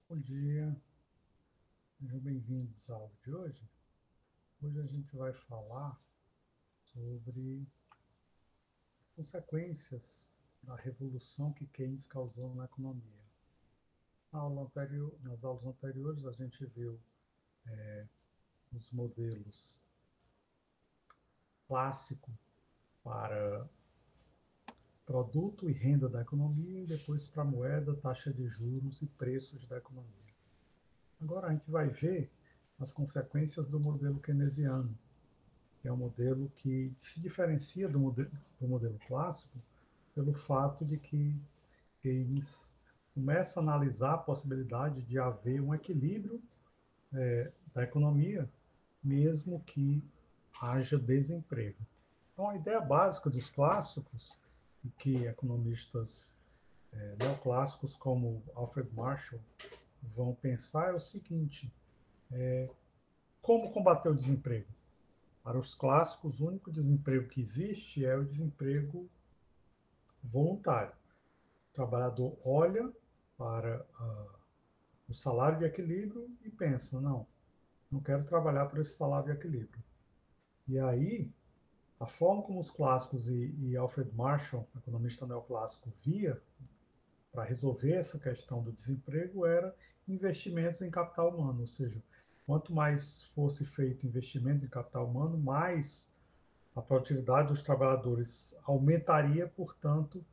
Bom dia, sejam bem-vindos à aula de hoje. Hoje a gente vai falar sobre as consequências da revolução que Keynes causou na economia. Nas aulas anteriores, a gente viu os modelos clássico para produto e renda da economia e depois para moeda, taxa de juros e preços da economia. Agora a gente vai ver as consequências do modelo keynesiano, que é um modelo que se diferencia do modelo clássico pelo fato de que Keynes começa a analisar a possibilidade de haver um equilíbrio da economia, mesmo que haja desemprego. Então, a ideia básica dos clássicos, e que economistas neoclássicos como Alfred Marshall vão pensar, é o seguinte: como combater o desemprego? Para os clássicos, o único desemprego que existe é o desemprego voluntário. O trabalhador olha para o salário de equilíbrio e pensa, não quero trabalhar por esse salário de equilíbrio. E aí, a forma como os clássicos e Alfred Marshall, economista neoclássico, via para resolver essa questão do desemprego era investimentos em capital humano, ou seja, quanto mais fosse feito investimento em capital humano, mais a produtividade dos trabalhadores aumentaria, portanto,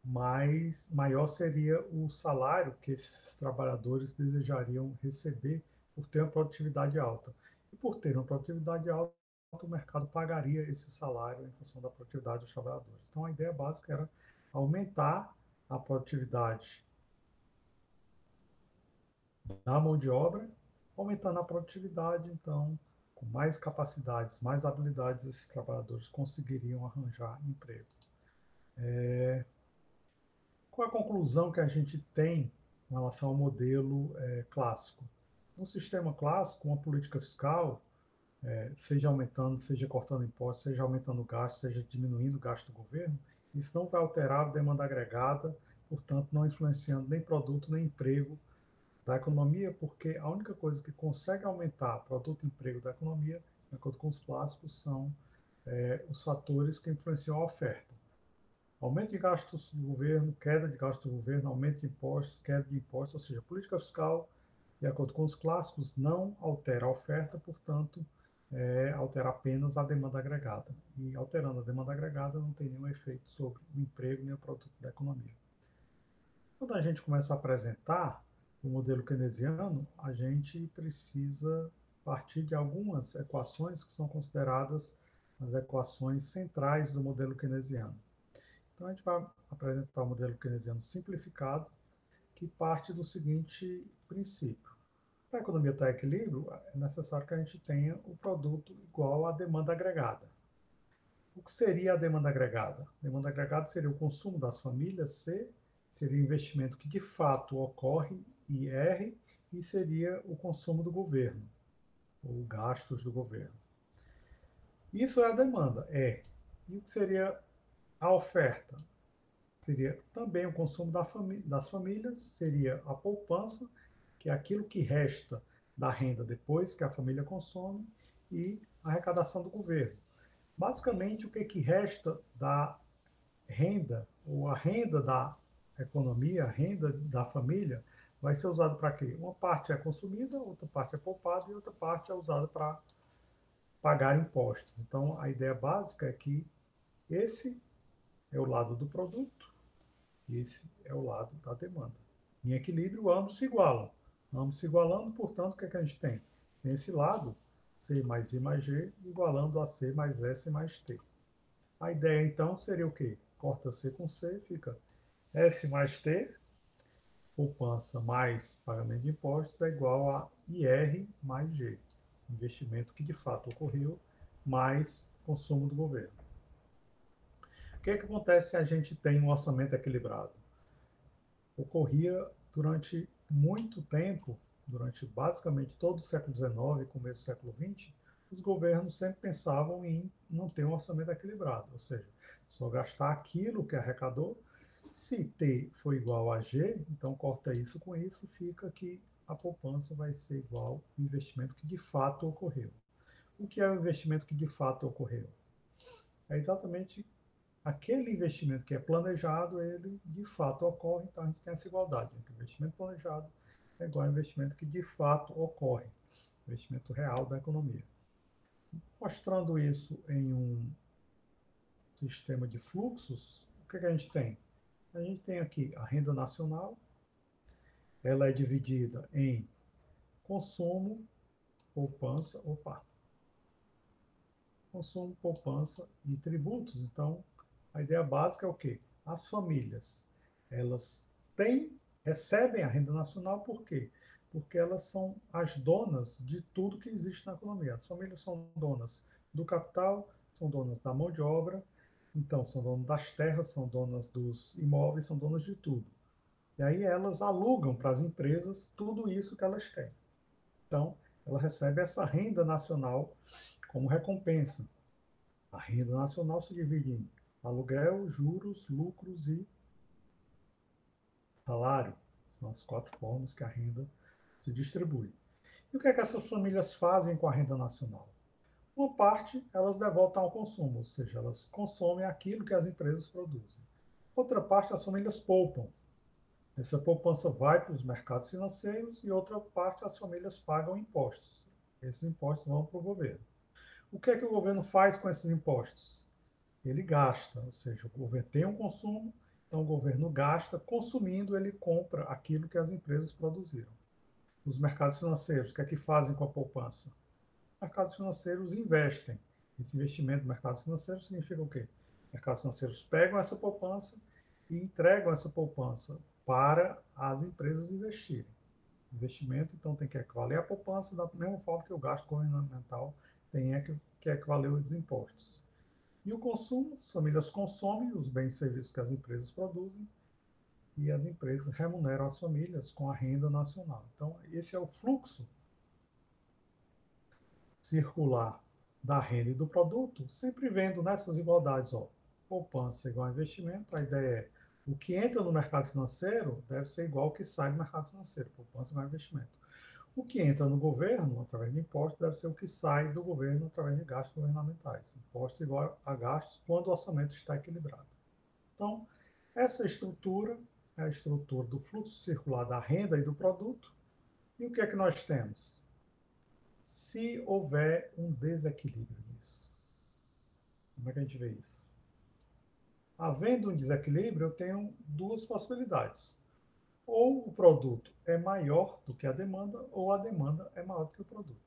maior seria o salário que esses trabalhadores desejariam receber por ter uma produtividade alta. E por ter uma produtividade alta, o mercado pagaria esse salário em função da produtividade dos trabalhadores. Então, a ideia básica era aumentar a produtividade da mão de obra, aumentando a produtividade, então, com mais capacidades, mais habilidades, esses trabalhadores conseguiriam arranjar emprego. Qual a conclusão que a gente tem em relação ao modelo clássico? No sistema clássico, uma política fiscal, seja aumentando, seja cortando impostos, seja aumentando o gasto, seja diminuindo o gasto do governo, isso não vai alterar a demanda agregada, portanto, não influenciando nem produto nem emprego da economia, porque a única coisa que consegue aumentar produto e emprego da economia, de acordo com os clássicos, são os fatores que influenciam a oferta. Aumento de gastos do governo, queda de gastos do governo, aumento de impostos, queda de impostos, ou seja, a política fiscal, de acordo com os clássicos, não altera a oferta, portanto, altera apenas a demanda agregada. E alterando a demanda agregada não tem nenhum efeito sobre o emprego nem o produto da economia. Quando a gente começa a apresentar o modelo keynesiano, a gente precisa partir de algumas equações que são consideradas as equações centrais do modelo keynesiano. Então, a gente vai apresentar o modelo keynesiano simplificado, que parte do seguinte princípio. Para a economia estar em equilíbrio, é necessário que a gente tenha o produto igual à demanda agregada. O que seria a demanda agregada? A demanda agregada seria o consumo das famílias, C, seria o investimento que de fato ocorre, IR, e seria o consumo do governo, ou gastos do governo. Isso é a demanda, E. E o que seria a oferta? Seria também o consumo das famílias, seria a poupança, que é aquilo que resta da renda depois que a família consome, e a arrecadação do governo. Basicamente, o que resta da renda, ou a renda da economia, a renda da família, vai ser usado para quê? Uma parte é consumida, outra parte é poupada e outra parte é usada para pagar impostos. Então, a ideia básica é que esse é o lado do produto, esse é o lado da demanda. Em equilíbrio, ambos se igualam. Ambos se igualando, portanto, o que a gente tem? Tem esse lado, C mais I mais G, igualando a C mais S mais T. A ideia, então, seria o quê? Corta C com C, fica S mais T, poupança mais pagamento de impostos, é igual a IR mais G. Investimento que de fato ocorreu, mais consumo do governo. O que acontece se a gente tem um orçamento equilibrado? Ocorria durante muito tempo, durante basicamente todo o século XIX e começo do século XX, os governos sempre pensavam em manter um orçamento equilibrado, ou seja, só gastar aquilo que arrecadou Se T for igual a G, então corta isso com isso, fica que a poupança vai ser igual ao investimento que de fato ocorreu. O que é o investimento que de fato ocorreu? É exatamente aquele investimento que é planejado, ele de fato ocorre, então a gente tem essa igualdade entre investimento planejado é igual a investimento que de fato ocorre, investimento real da economia. Mostrando isso em um sistema de fluxos, o que a gente tem? A gente tem aqui a renda nacional, ela é dividida em consumo, poupança, consumo, poupança e tributos. Então, a ideia básica é o quê? As famílias, elas têm, recebem a renda nacional por quê? Porque elas são as donas de tudo que existe na economia. As famílias são donas do capital, são donas da mão de obra, então são donas das terras, são donas dos imóveis, são donas de tudo. E aí elas alugam para as empresas tudo isso que elas têm. Então, ela recebe essa renda nacional como recompensa. A renda nacional se divide em aluguel, juros, lucros e salário. São as quatro formas que a renda se distribui. E o que é que essas famílias fazem com a renda nacional? Uma parte elas devoltam ao consumo, ou seja, elas consomem aquilo que as empresas produzem. Outra parte as famílias poupam. Essa poupança vai para os mercados financeiros e outra parte as famílias pagam impostos. Esses impostos vão para o governo. O que é que o governo faz com esses impostos? Ele gasta, ou seja, o governo tem um consumo, então o governo gasta, consumindo, ele compra aquilo que as empresas produziram. Os mercados financeiros, o que é que fazem com a poupança? Os mercados financeiros investem. Esse investimento no mercado financeiro significa o quê? Os mercados financeiros pegam essa poupança e entregam essa poupança para as empresas investirem. Investimento, então, tem que equivaler à poupança da mesma forma que o gasto governamental tem que equivaler aos impostos. E o consumo, as famílias consomem os bens e serviços que as empresas produzem e as empresas remuneram as famílias com a renda nacional. Então, esse é o fluxo circular da renda e do produto, sempre vendo nessas igualdades, ó, poupança igual a investimento, a ideia é o que entra no mercado financeiro deve ser igual ao que sai do mercado financeiro, poupança igual a investimento. O que entra no governo, através de impostos, deve ser o que sai do governo através de gastos governamentais. Impostos igual a gastos quando o orçamento está equilibrado. Então, essa estrutura é a estrutura do fluxo circular da renda e do produto. E o que é que nós temos? Se houver um desequilíbrio nisso. Como é que a gente vê isso? Havendo um desequilíbrio, eu tenho duas possibilidades. Ou o produto é maior do que a demanda, ou a demanda é maior do que o produto.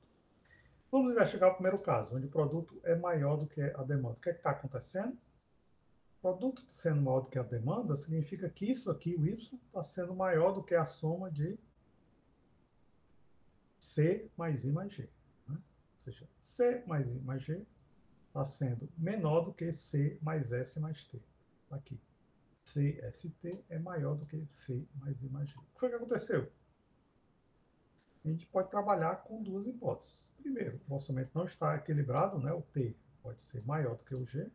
Vamos investigar o primeiro caso, onde o produto é maior do que a demanda. O que é que está acontecendo? O produto sendo maior do que a demanda significa que isso aqui, o Y, está sendo maior do que a soma de C mais I mais G. Né? Ou seja, C mais I mais G está sendo menor do que C mais S mais T. Aqui. CST é maior do que C mais I mais G. O que foi que aconteceu? A gente pode trabalhar com duas hipóteses. Primeiro, o orçamento não está equilibrado, né? O T pode ser maior do que o G.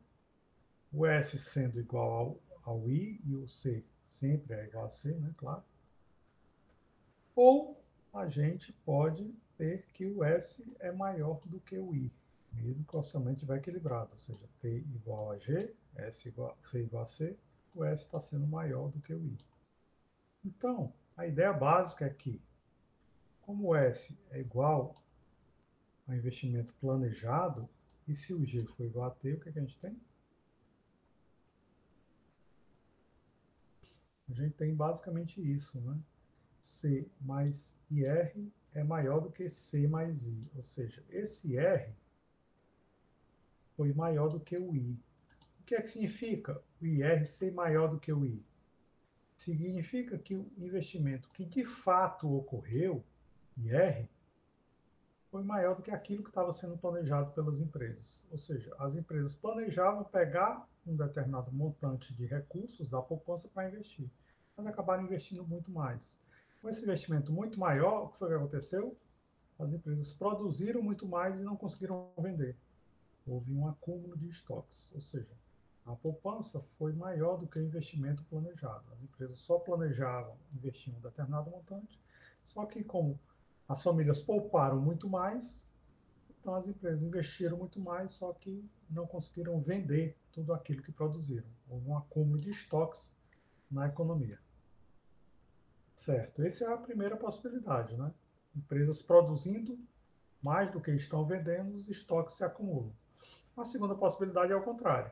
O S sendo igual ao I e o C sempre é igual a C, né? Claro. Ou a gente pode ter que o S é maior do que o I, mesmo que o orçamento estiver equilibrado, ou seja, T igual a G, C igual a C, o S está sendo maior do que o I. Então, a ideia básica é que, como o S é igual a investimento planejado, e se o G for igual a T, o que a gente tem? A gente tem basicamente isso, né? C mais IR é maior do que C mais I, ou seja, esse R foi maior do que o I. O que é que significa o IR ser maior do que o I? Significa que o investimento que de fato ocorreu, IR, foi maior do que aquilo que estava sendo planejado pelas empresas. Ou seja, as empresas planejavam pegar um determinado montante de recursos da poupança para investir, mas acabaram investindo muito mais. Com esse investimento muito maior, o que foi que aconteceu? As empresas produziram muito mais e não conseguiram vender. Houve um acúmulo de estoques, ou seja, A poupança foi maior do que o investimento planejado. As empresas só planejavam investir um determinado montante, só que como as famílias pouparam muito mais, então as empresas investiram muito mais, só que não conseguiram vender tudo aquilo que produziram. Houve um acúmulo de estoques na economia. Certo, essa é a primeira possibilidade, né? Empresas produzindo mais do que estão vendendo, os estoques se acumulam. A segunda possibilidade é o contrário.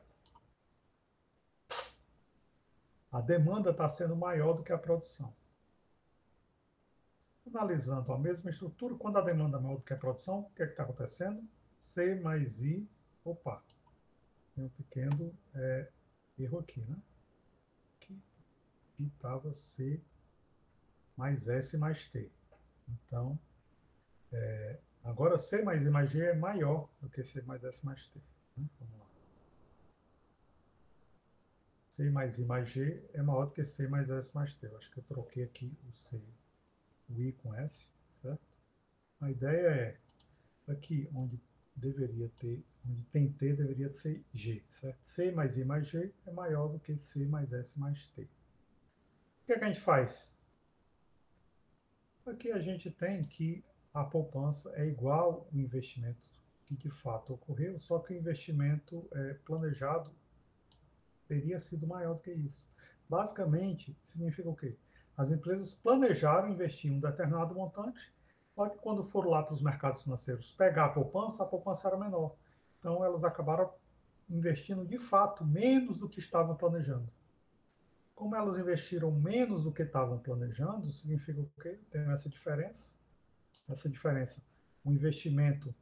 A demanda está sendo maior do que a produção. Analisando a mesma estrutura, quando a demanda é maior do que a produção, o que é que está acontecendo? C mais I, opa, tem um pequeno erro aqui, né? Aqui estava C mais S mais T. Então, agora C mais I mais G é maior do que C mais S mais T. Né? Vamos lá. C mais I mais G é maior do que C mais S mais T. Eu acho que eu troquei aqui o C, o I com S, certo? A ideia é, aqui onde deveria ter, onde tem T, deveria ser G, certo? C mais I mais G é maior do que C mais S mais T. O que é que a gente faz? Aqui a gente tem que a poupança é igual ao investimento que de fato ocorreu, só que o investimento planejado teria sido maior do que isso. Basicamente, significa o quê? As empresas planejaram investir um determinado montante, só que quando foram lá para os mercados financeiros pegar a poupança era menor. Então, elas acabaram investindo de fato menos do que estavam planejando. Como elas investiram menos do que estavam planejando, significa o quê? Tem essa diferença. Essa diferença, o investimento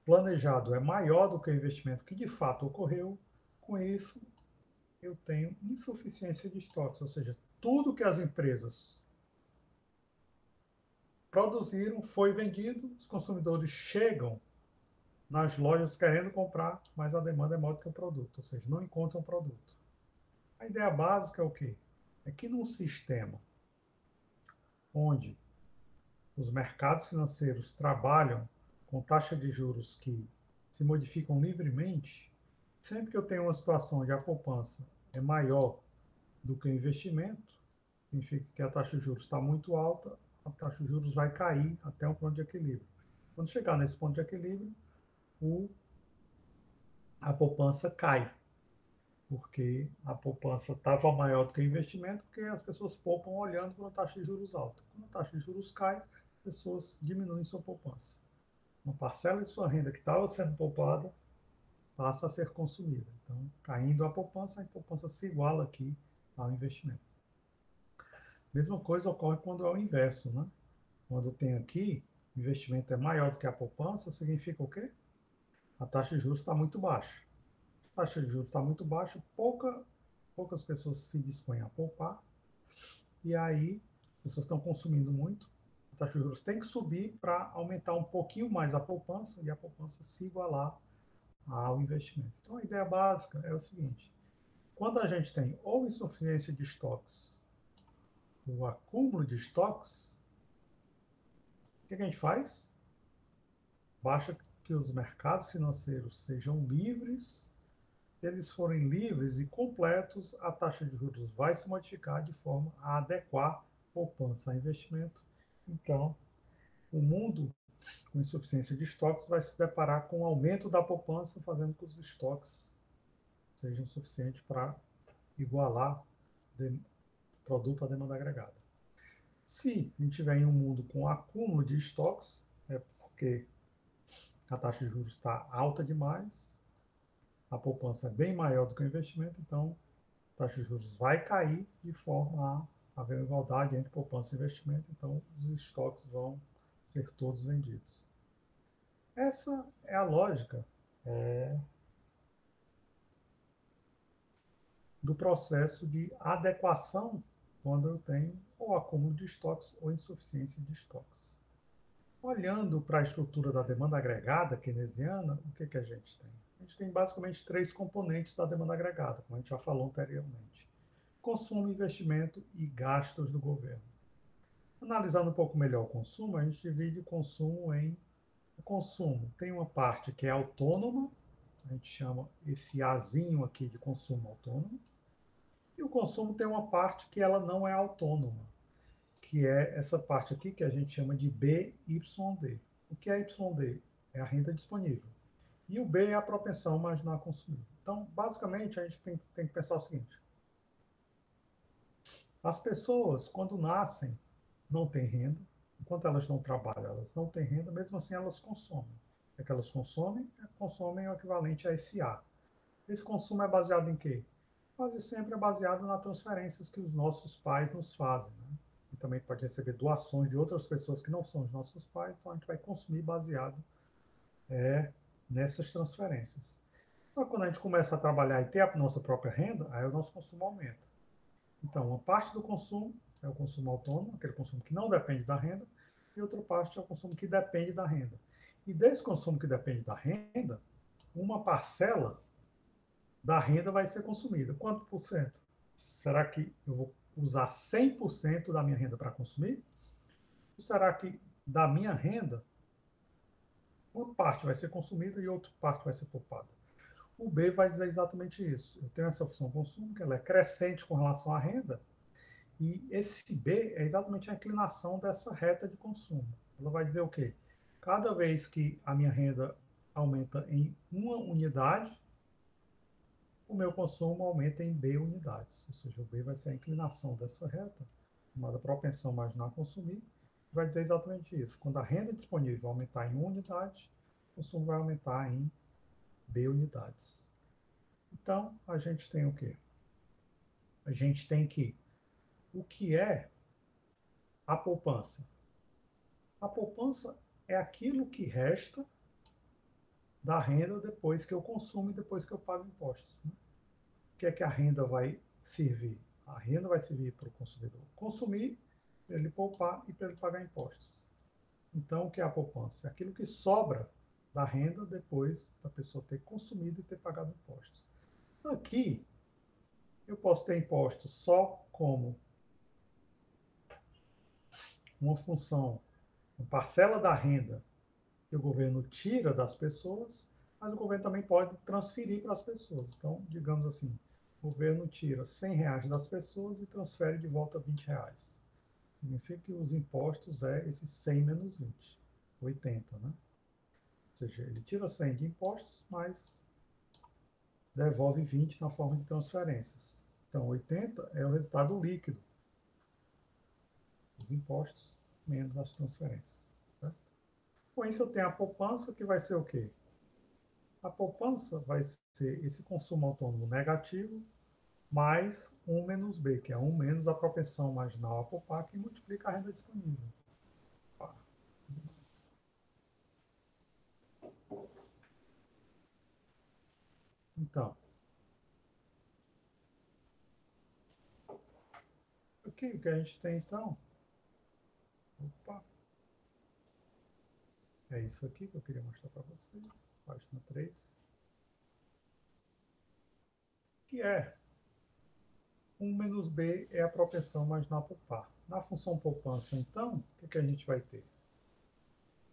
planejado é maior do que o investimento que de fato ocorreu. Com isso, eu tenho insuficiência de estoques, ou seja, tudo que as empresas produziram foi vendido, os consumidores chegam nas lojas querendo comprar, mas a demanda é maior do que o produto, ou seja, não encontram o produto. A ideia básica é o quê? É que num sistema onde os mercados financeiros trabalham com taxas de juros que se modificam livremente, sempre que eu tenho uma situação onde a poupança é maior do que o investimento, significa que a taxa de juros está muito alta, a taxa de juros vai cair até um ponto de equilíbrio. Quando chegar nesse ponto de equilíbrio, a poupança cai, porque a poupança estava maior do que o investimento, porque as pessoas poupam olhando para a taxa de juros alta. Quando a taxa de juros cai, as pessoas diminuem sua poupança. Uma parcela de sua renda que estava sendo poupada passa a ser consumida. Então, caindo a poupança se iguala aqui ao investimento. Mesma coisa ocorre quando é o inverso, né? Quando tem aqui, o investimento é maior do que a poupança, significa o quê? A taxa de juros está muito baixa. A taxa de juros está muito baixa, poucas pessoas se dispõem a poupar, e aí as pessoas estão consumindo muito. A taxa de juros tem que subir para aumentar um pouquinho mais a poupança e a poupança se igualar ao investimento. Então a ideia básica é o seguinte: quando a gente tem ou insuficiência de estoques, ou acúmulo de estoques, o que a gente faz? Basta que os mercados financeiros sejam livres. Se eles forem livres e completos, a taxa de juros vai se modificar de forma a adequar poupança a investimento. Então, o mundo com insuficiência de estoques vai se deparar com o aumento da poupança, fazendo com que os estoques sejam suficientes para igualar o produto à demanda agregada. Se a gente tiver em um mundo com acúmulo de estoques, é porque a taxa de juros está alta demais, a poupança é bem maior do que o investimento, então a taxa de juros vai cair de forma a haver uma igualdade entre poupança e investimento, então os estoques vão ser todos vendidos. Essa é a lógica do processo de adequação quando eu tenho ou acúmulo de estoques ou insuficiência de estoques. Olhando para a estrutura da demanda agregada keynesiana, o que a gente tem? A gente tem basicamente três componentes da demanda agregada, como a gente já falou anteriormente: consumo, investimento e gastos do governo. Analisando um pouco melhor o consumo, a gente divide o consumo em... O consumo tem uma parte que é autônoma, a gente chama esse Azinho aqui de consumo autônomo, e o consumo tem uma parte que ela não é autônoma, que é essa parte aqui que a gente chama de BYD. O que é YD? É a renda disponível. E o B é a propensão marginal a consumir. Então, basicamente, a gente tem que pensar o seguinte: as pessoas, quando nascem, não têm renda. Enquanto elas não trabalham, elas não têm renda, mesmo assim elas consomem. É que elas consomem o equivalente a esse A. Esse consumo é baseado em quê? Quase sempre é baseado nas transferências que os nossos pais nos fazem. Né? E também pode receber doações de outras pessoas que não são os nossos pais, então a gente vai consumir baseado nessas transferências. Então, quando a gente começa a trabalhar e ter a nossa própria renda, aí o nosso consumo aumenta. Então, uma parte do consumo é o consumo autônomo, aquele consumo que não depende da renda, e outra parte é o consumo que depende da renda. E desse consumo que depende da renda, uma parcela da renda vai ser consumida. Quanto por cento? Será que eu vou usar 100% da minha renda para consumir? Ou será que da minha renda, uma parte vai ser consumida e outra parte vai ser poupada? O B vai dizer exatamente isso. Eu tenho essa função consumo, que ela é crescente com relação à renda, e esse B é exatamente a inclinação dessa reta de consumo. Ela vai dizer o quê? Cada vez que a minha renda aumenta em uma unidade, o meu consumo aumenta em B unidades. Ou seja, o B vai ser a inclinação dessa reta, chamada propensão marginal a consumir, vai dizer exatamente isso. Quando a renda disponível aumentar em uma unidade, o consumo vai aumentar em B unidades. Então, a gente tem o quê? A gente tem que o que é a poupança? A poupança é aquilo que resta da renda depois que eu consumo e depois que eu pago impostos. Né? O que é que a renda vai servir? A renda vai servir para o consumidor consumir, para ele poupar e para ele pagar impostos. Então, o que é a poupança? É aquilo que sobra da renda depois da pessoa ter consumido e ter pagado impostos. Aqui, eu posso ter impostos só como uma função, uma parcela da renda que o governo tira das pessoas, mas o governo também pode transferir para as pessoas. Então, digamos assim, o governo tira R$ 100 das pessoas e transfere de volta R$ 20. Significa que os impostos é esse 100 menos 20, 80, né? Ou seja, ele tira 100 de impostos, mas devolve 20 na forma de transferências. Então, 80 é o resultado líquido dos impostos menos as transferências. Certo? Com isso, eu tenho a poupança, que vai ser o quê? A poupança vai ser esse consumo autônomo negativo mais 1 menos B, que é 1 menos a propensão marginal a poupar, que multiplica a renda disponível. Então, o que a gente tem então? Opa, é isso aqui que eu queria mostrar para vocês. Página 3. Que é 1 menos B é a propensão marginal a poupar. Na função poupança, então, o que a gente vai ter?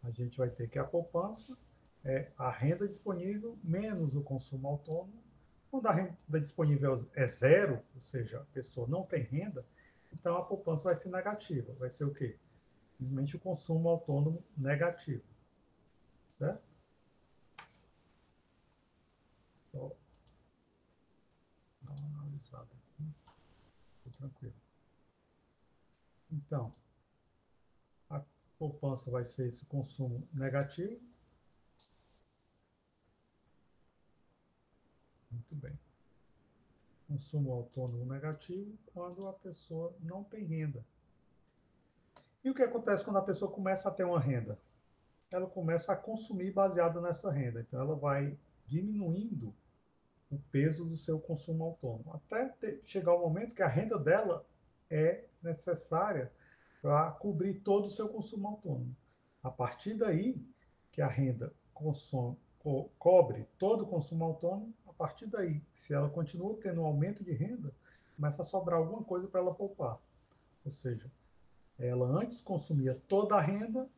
A gente vai ter que a poupança é a renda disponível menos o consumo autônomo. Quando a renda disponível é zero, ou seja, a pessoa não tem renda, então a poupança vai ser negativa. Vai ser o quê? Simplesmente o consumo autônomo negativo. Certo? Só dar uma analisada aqui. Estou tranquilo. Então, a poupança vai ser esse consumo negativo. Muito bem. Consumo autônomo negativo quando a pessoa não tem renda. E o que acontece quando a pessoa começa a ter uma renda? Ela começa a consumir baseado nessa renda. Então, ela vai diminuindo o peso do seu consumo autônomo, até chegar o momento que a renda dela é necessária para cobrir todo o seu consumo autônomo. A partir daí que a renda cobre todo o consumo autônomo, a partir daí, se ela continua tendo um aumento de renda, começa a sobrar alguma coisa para ela poupar. Ou seja, ela antes consumia toda a renda,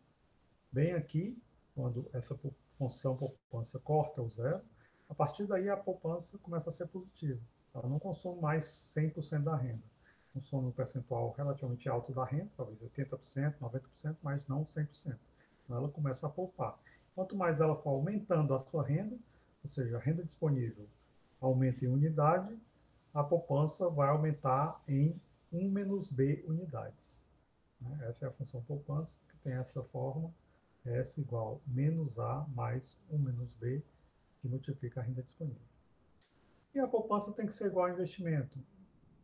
bem aqui, quando essa função poupança corta o zero, A partir daí, a poupança começa a ser positiva. Ela não consome mais 100% da renda. Consome um percentual relativamente alto da renda, talvez 80%, 90%, mas não 100%. Então, ela começa a poupar. Quanto mais ela for aumentando a sua renda, ou seja, a renda disponível aumenta em unidade, a poupança vai aumentar em 1 menos B unidades. Essa é a função poupança, que tem essa forma, S igual menos A mais 1 menos B, que multiplica a renda disponível. E a poupança tem que ser igual ao investimento.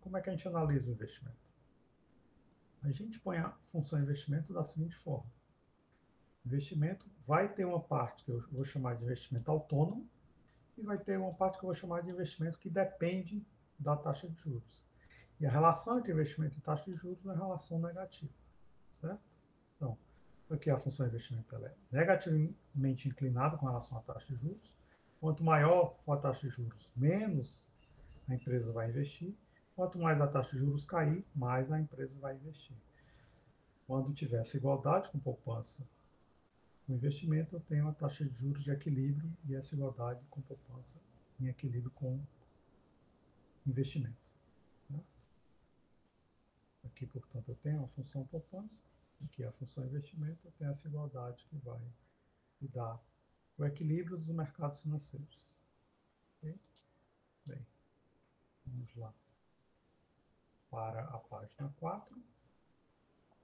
Como é que a gente analisa o investimento? A gente põe a função investimento da seguinte forma. Investimento vai ter uma parte que eu vou chamar de investimento autônomo e vai ter uma parte que eu vou chamar de investimento que depende da taxa de juros. E a relação entre investimento e taxa de juros é uma relação negativa, certo? Então, aqui a função investimento ela é negativamente inclinada com relação à taxa de juros. Quanto maior for a taxa de juros, menos a empresa vai investir. Quanto mais a taxa de juros cair, mais a empresa vai investir. Quando tiver essa igualdade com poupança com investimento, eu tenho a taxa de juros de equilíbrio e essa igualdade com poupança em equilíbrio com investimento. Né? Aqui, portanto, eu tenho a função poupança, aqui a função investimento, eu tenho essa igualdade que vai me dar o equilíbrio dos mercados financeiros. Okay? Bem, vamos lá para a página 4.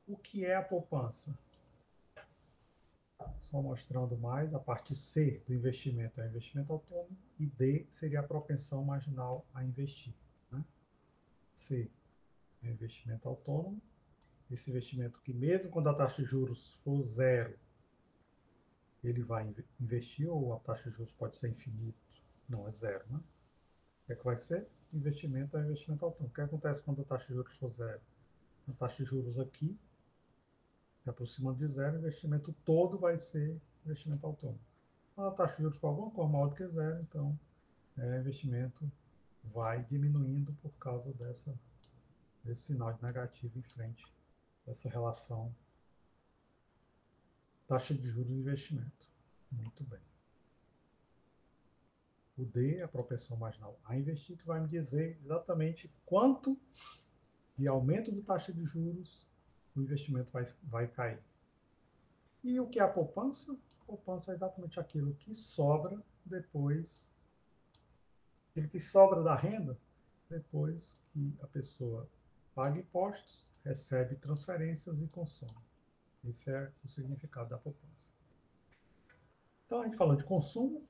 O que é a poupança? Só mostrando mais, a parte C do investimento é o investimento autônomo e D seria a propensão marginal a investir. Né? C é investimento autônomo, esse investimento que mesmo quando a taxa de juros for zero, ele vai investir, ou a taxa de juros pode ser infinito, não é zero. Né? O que é que vai ser? Investimento é investimento autônomo. O que acontece quando a taxa de juros for zero? A taxa de juros aqui se aproximando de zero, o investimento todo vai ser investimento autônomo. Quando a taxa de juros for alguma coisa maior do que zero, então o investimento vai diminuindo por causa desse sinal de negativo em frente dessa relação taxa de juros e investimento. Muito bem. O D é a propensão marginal a investir, que vai me dizer exatamente quanto de aumento de taxa de juros o investimento vai cair. E o que é a poupança? A poupança é exatamente aquilo que sobra depois, aquilo que sobra da renda depois que a pessoa paga impostos, recebe transferências e consome. Esse é o significado da poupança. Então, a gente falou de consumo,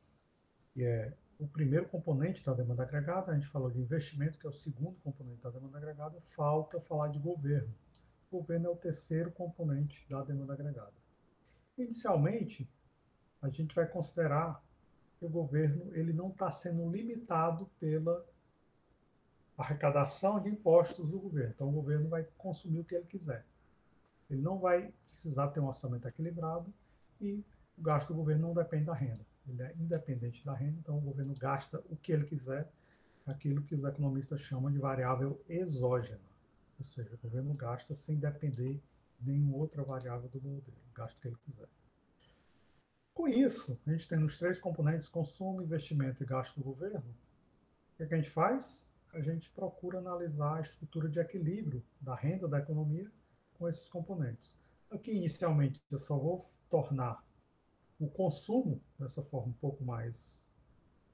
que é o primeiro componente da demanda agregada. A gente falou de investimento, que é o segundo componente da demanda agregada. Falta falar de governo. O governo é o terceiro componente da demanda agregada. Inicialmente, a gente vai considerar que o governo ele não está sendo limitado pela arrecadação de impostos do governo. Então, o governo vai consumir o que ele quiser. Ele não vai precisar ter um orçamento equilibrado e o gasto do governo não depende da renda. Ele é independente da renda, então o governo gasta o que ele quiser, aquilo que os economistas chamam de variável exógena. Ou seja, o governo gasta sem depender de nenhuma outra variável do modelo, gasta o que ele quiser. Com isso, a gente tem nos três componentes, consumo, investimento e gasto do governo. O que a gente faz? A gente procura analisar a estrutura de equilíbrio da renda da economia com esses componentes. Aqui, inicialmente, eu só vou tornar o consumo dessa forma um pouco mais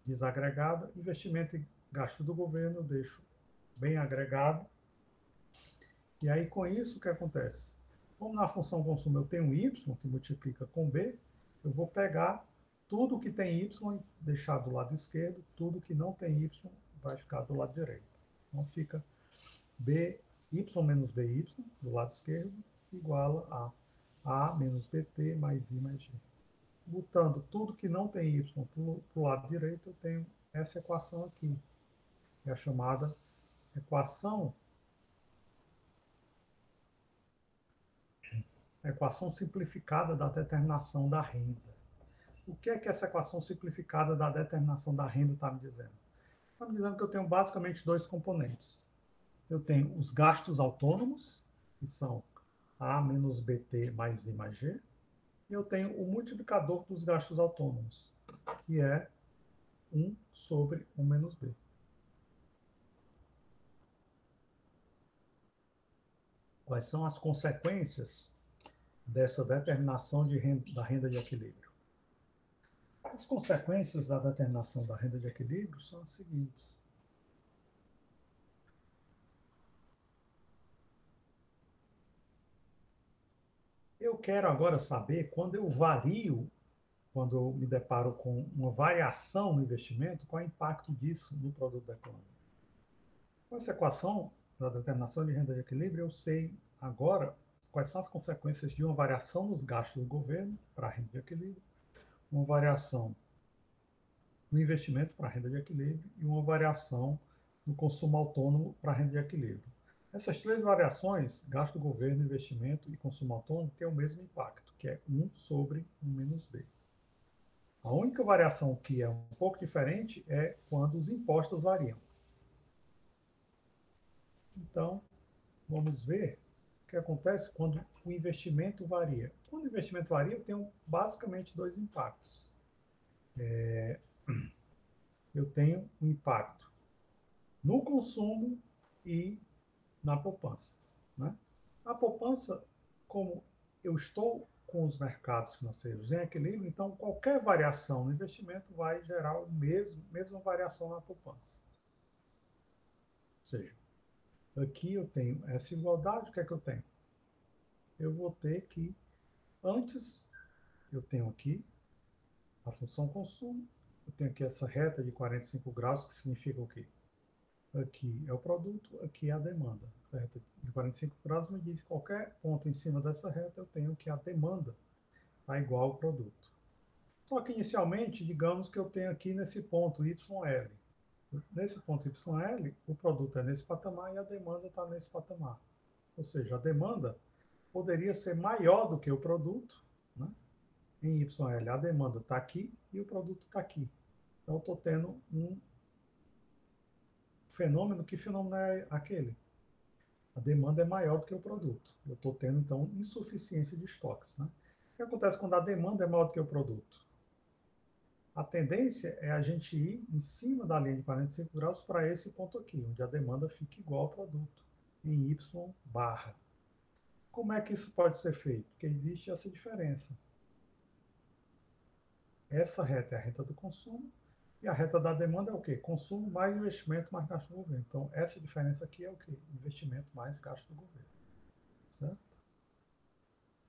desagregada, investimento e gasto do governo eu deixo bem agregado. E aí, com isso, o que acontece? Como na função consumo eu tenho y, que multiplica com b, eu vou pegar tudo que tem y e deixar do lado esquerdo, tudo que não tem y vai ficar do lado direito. Então, fica by menos by, do lado esquerdo, igual a menos bt mais i mais g. Botando tudo que não tem y para o lado direito, eu tenho essa equação aqui, que é a chamada equação simplificada da determinação da renda. O que é que essa equação simplificada da determinação da renda está me dizendo? Está me dizendo que eu tenho basicamente dois componentes. Eu tenho os gastos autônomos, que são A menos BT mais I mais G, e eu tenho o multiplicador dos gastos autônomos, que é 1 sobre 1 menos B. Quais são as consequências dessa determinação da renda de equilíbrio? As consequências da determinação da renda de equilíbrio são as seguintes. Eu quero agora saber quando eu vario, quando eu me deparo com uma variação no investimento, qual é o impacto disso no produto da economia. Com essa equação da determinação de renda de equilíbrio, eu sei agora quais são as consequências de uma variação nos gastos do governo para a renda de equilíbrio, uma variação no investimento para a renda de equilíbrio e uma variação no consumo autônomo para a renda de equilíbrio. Essas três variações, gasto do governo, investimento e consumo autônomo, têm o mesmo impacto, que é 1 sobre 1 menos B. A única variação que é um pouco diferente é quando os impostos variam. Então, vamos ver o que acontece quando o investimento varia. Quando o investimento varia, eu tenho basicamente dois impactos. Eu tenho um impacto no consumo e na poupança. Né? A poupança, como eu estou com os mercados financeiros em equilíbrio, então qualquer variação no investimento vai gerar a mesma variação na poupança. Ou seja, aqui eu tenho essa igualdade, o que é que eu tenho? Eu vou ter que, antes, eu tenho aqui a função consumo, eu tenho aqui essa reta de 45 graus, que significa o quê? Aqui é o produto, aqui é a demanda. A reta de 45 graus me diz que qualquer ponto em cima dessa reta eu tenho que a demanda está igual ao produto. Só que inicialmente, digamos que eu tenho aqui nesse ponto YL. Nesse ponto YL, o produto é nesse patamar e a demanda está nesse patamar. Ou seja, a demanda poderia ser maior do que o produto, né? Em YL a demanda está aqui e o produto está aqui. Então, eu estou tendo um fenômeno. Que fenômeno é aquele? A demanda é maior do que o produto. Eu estou tendo, então, insuficiência de estoques. Né? O que acontece quando a demanda é maior do que o produto? A tendência é a gente ir em cima da linha de 45 graus para esse ponto aqui, onde a demanda fica igual ao produto, em Y barra. Como é que isso pode ser feito? Porque existe essa diferença. Essa reta é a reta do consumo e a reta da demanda é o quê? Consumo mais investimento mais gasto do governo. Então, essa diferença aqui é o quê? Investimento mais gasto do governo. Certo?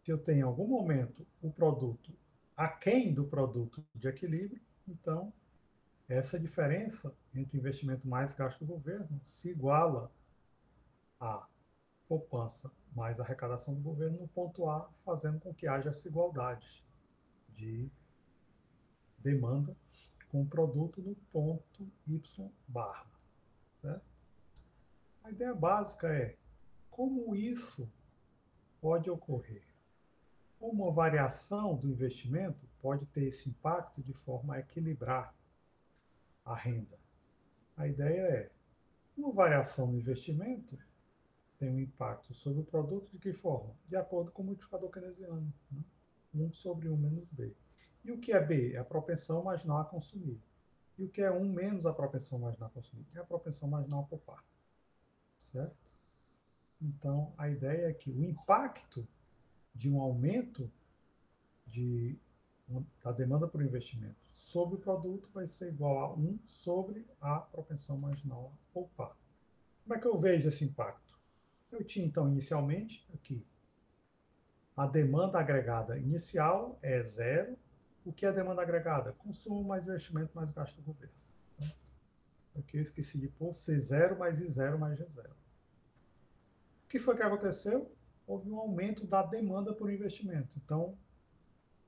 Se eu tenho em algum momento o produto aquém do produto de equilíbrio, então essa diferença entre investimento mais gasto do governo se iguala à poupança mais arrecadação do governo no ponto A, fazendo com que haja essa igualdade de demanda com o produto no ponto Y barra. Certo? A ideia básica é como isso pode ocorrer. Como uma variação do investimento pode ter esse impacto de forma a equilibrar a renda. A ideia é, uma variação no investimento tem um impacto sobre o produto de que forma? De acordo com o multiplicador keynesiano. Né? 1 sobre 1 menos B. E o que é B? É a propensão marginal a consumir. E o que é 1 menos a propensão marginal a consumir? É a propensão marginal a poupar. Certo? Então, a ideia é que o impacto de um aumento da demanda por investimento sobre o produto vai ser igual a 1 sobre a propensão marginal a poupar. Como é que eu vejo esse impacto? Eu tinha, então, inicialmente, aqui, a demanda agregada inicial é zero. O que é demanda agregada? Consumo mais investimento mais gasto do governo. Aqui eu esqueci de pôr C0 mais I0 mais G0. O que foi que aconteceu? Houve um aumento da demanda por investimento. Então,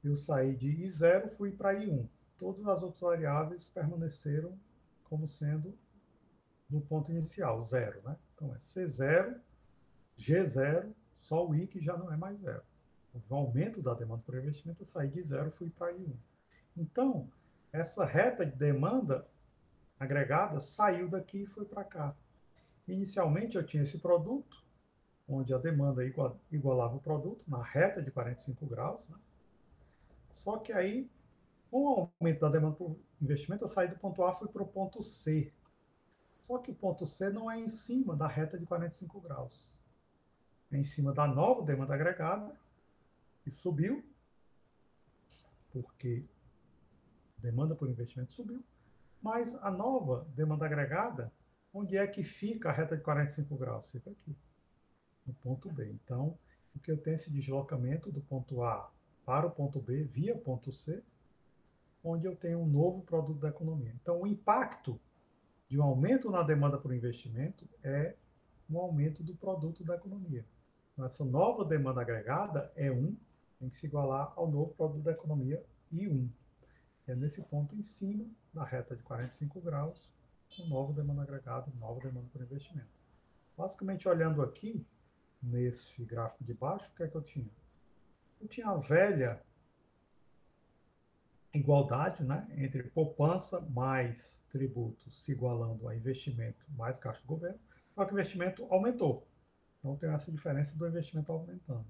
eu saí de I0 fui para I1. Todas as outras variáveis permaneceram como sendo no ponto inicial, zero. Né? Então, é C0, G0, só o I que já não é mais zero. O aumento da demanda por investimento, eu saí de zero fui para I1. Então, essa reta de demanda agregada saiu daqui e foi para cá. Inicialmente, eu tinha esse produto, onde a demanda igualava o produto, na reta de 45 graus. Né? Só que aí Com o aumento da demanda por investimento, eu saí do ponto A e fui para o ponto C. Só que o ponto C não é em cima da reta de 45 graus. É em cima da nova demanda agregada, que subiu, porque a demanda por investimento subiu, mas a nova demanda agregada, onde é que fica a reta de 45 graus? Fica aqui, no ponto B. Então, o que eu tenho é esse deslocamento do ponto A para o ponto B via ponto C, onde eu tenho um novo produto da economia. Então, o impacto de um aumento na demanda por investimento é um aumento do produto da economia. Então, essa nova demanda agregada é 1, tem que se igualar ao novo produto da economia I1. É nesse ponto em cima da reta de 45 graus, com nova demanda agregada, nova demanda por investimento. Basicamente, olhando aqui, nesse gráfico de baixo, o que é que eu tinha? Eu tinha a velha igualdade, né, entre poupança mais tributos se igualando a investimento mais gasto do governo, só que o investimento aumentou. Então tem essa diferença do investimento aumentando.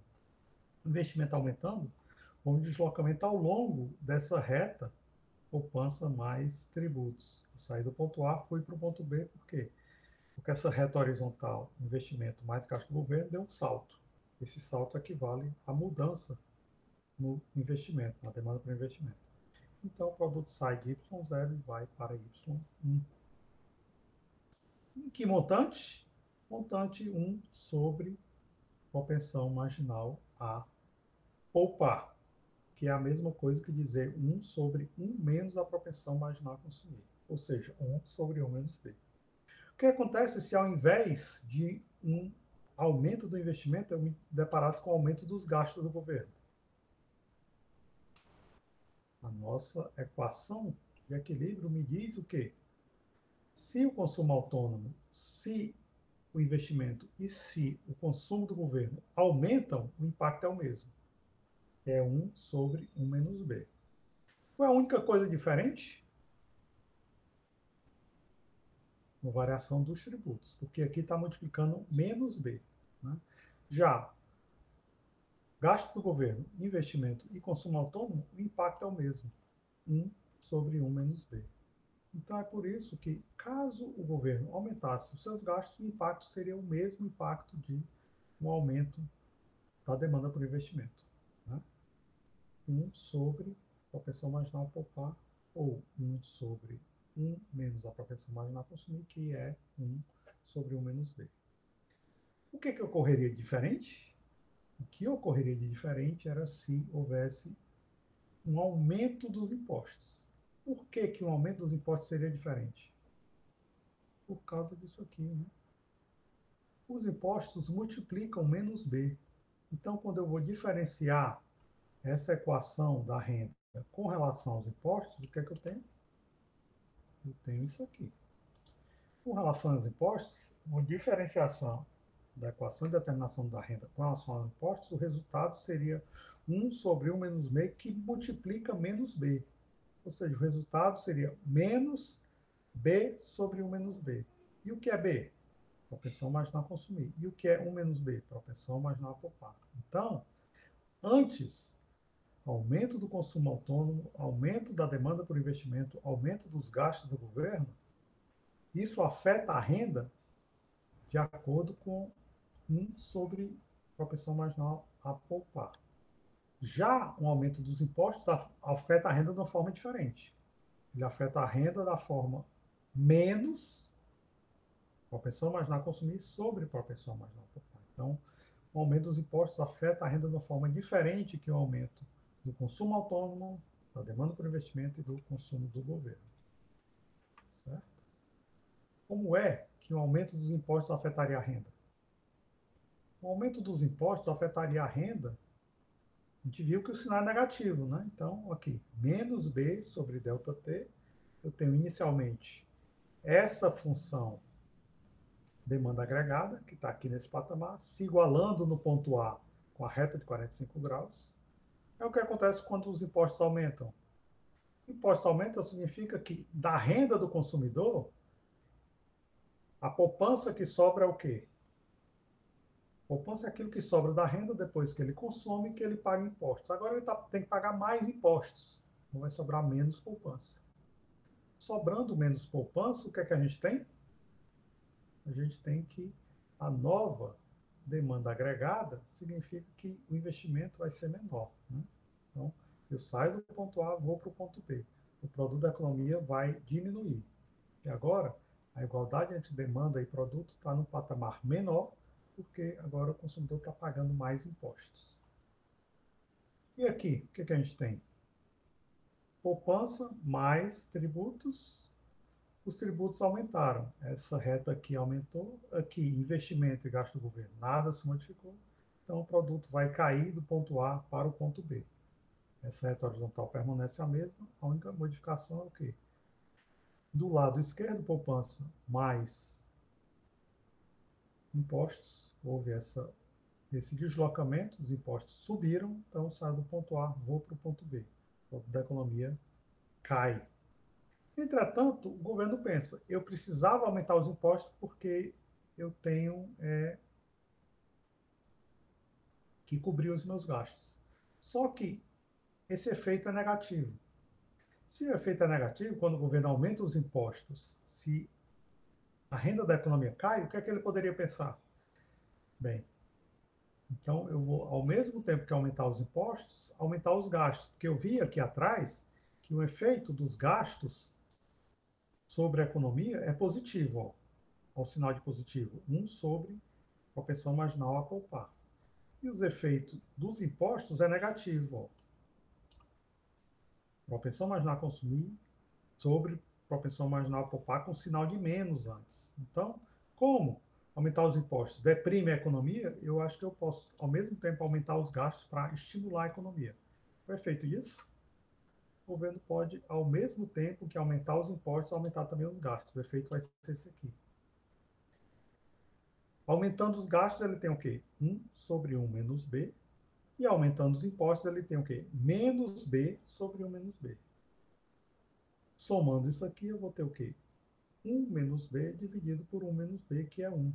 O investimento aumentando, houve um deslocamento ao longo dessa reta poupança mais tributos. Eu saí do ponto A, fui para o ponto B, por quê? Porque essa reta horizontal, investimento mais gasto do governo, deu um salto. Esse salto equivale à mudança no investimento, na demanda por investimento. Então, o produto sai de Y0 e vai para Y1. Em que montante? Montante 1 sobre propensão marginal a poupar, que é a mesma coisa que dizer 1 sobre 1 menos a propensão marginal a consumir, ou seja, 1 sobre 1 menos B. O que acontece se ao invés de um aumento do investimento, eu me deparasse com o aumento dos gastos do governo? A nossa equação de equilíbrio me diz o quê? Se o consumo autônomo, se o investimento e se o consumo do governo aumentam, o impacto é o mesmo. É 1 sobre 1 menos B. Qual é a única coisa diferente? A variação dos tributos, porque aqui está multiplicando menos B. Né? Já gasto do governo, investimento e consumo autônomo, o impacto é o mesmo. 1 sobre 1 menos B. Então é por isso que, caso o governo aumentasse os seus gastos, o impacto seria o mesmo impacto de um aumento da demanda por investimento. Né? 1 sobre a propensão marginal a poupar, ou 1 sobre 1 menos a propensão marginal a consumir, que é 1 sobre 1 menos B. O que ocorreria de diferente? O que ocorreria de diferente era se houvesse um aumento dos impostos. Por que um aumento dos impostos seria diferente? Por causa disso aqui. Né? Os impostos multiplicam menos B. Então, quando eu vou diferenciar essa equação da renda com relação aos impostos, o que é que eu tenho? Eu tenho isso aqui. Com relação aos impostos, uma diferenciação da equação de determinação da renda com relação aos impostos, o resultado seria 1 sobre 1 menos B, que multiplica menos B. Ou seja, o resultado seria menos B sobre 1 menos B. E o que é B? Propensão marginal a consumir. E o que é 1 menos B? Propensão marginal a poupar. Então, antes, aumento do consumo autônomo, aumento da demanda por investimento, aumento dos gastos do governo, isso afeta a renda de acordo com 1 sobre propensão marginal a poupar. Já um aumento dos impostos afeta a renda de uma forma diferente. Ele afeta a renda da forma menos propensão marginal a consumir sobre propensão marginal a poupar. Então, o aumento dos impostos afeta a renda de uma forma diferente que o aumento do consumo autônomo, da demanda por investimento e do consumo do governo. Certo? Como é que o aumento dos impostos afetaria a renda? O aumento dos impostos afetaria a renda. A gente viu que o sinal é negativo, né? Então, aqui, menos B sobre ΔT, eu tenho inicialmente essa função demanda agregada, que está aqui nesse patamar, se igualando no ponto A com a reta de 45 graus. É o que acontece quando os impostos aumentam. Impostos aumentam significa que da renda do consumidor, a poupança que sobra é o quê? Poupança é aquilo que sobra da renda depois que ele consome e que ele paga impostos. Agora ele tem que pagar mais impostos. Então vai sobrar menos poupança. Sobrando menos poupança, o que é que a gente tem? A gente tem que a nova demanda agregada significa que o investimento vai ser menor, né? Então, eu saio do ponto A, vou para o ponto B. O produto da economia vai diminuir. E agora, a igualdade entre demanda e produto está num patamar menor, porque agora o consumidor está pagando mais impostos. E aqui, o que, que a gente tem? Poupança mais tributos. Os tributos aumentaram. Essa reta aqui aumentou. Aqui, investimento e gasto do governo. Nada se modificou. Então, o produto vai cair do ponto A para o ponto B. Essa reta horizontal permanece a mesma. A única modificação é o quê? Do lado esquerdo, poupança mais impostos. Houve esse deslocamento, os impostos subiram, então saio do ponto A, vou para o ponto B. O ponto da economia cai. Entretanto, o governo pensa, eu precisava aumentar os impostos porque eu tenho que cobrir os meus gastos. Só que esse efeito é negativo. Se o efeito é negativo, quando o governo aumenta os impostos, se a renda da economia cai, o que é que ele poderia pensar? Bem, então eu vou, ao mesmo tempo que aumentar os impostos, aumentar os gastos. Porque eu vi aqui atrás que o efeito dos gastos sobre a economia é positivo, ó, ao sinal de positivo, 1 sobre propensão marginal a poupar. E os efeitos dos impostos é negativo, ó, propensão marginal a consumir sobre propensão marginal a poupar com sinal de menos antes. Então, como aumentar os impostos deprime a economia, eu acho que eu posso, ao mesmo tempo, aumentar os gastos para estimular a economia. O efeito disso, o governo pode, ao mesmo tempo que aumentar os impostos, aumentar também os gastos. O efeito vai ser esse aqui. Aumentando os gastos, ele tem o quê? 1 sobre 1 menos B. E aumentando os impostos, ele tem o quê? Menos B sobre 1 menos B. Somando isso aqui, eu vou ter o quê? 1 menos B dividido por 1 menos B, que é 1.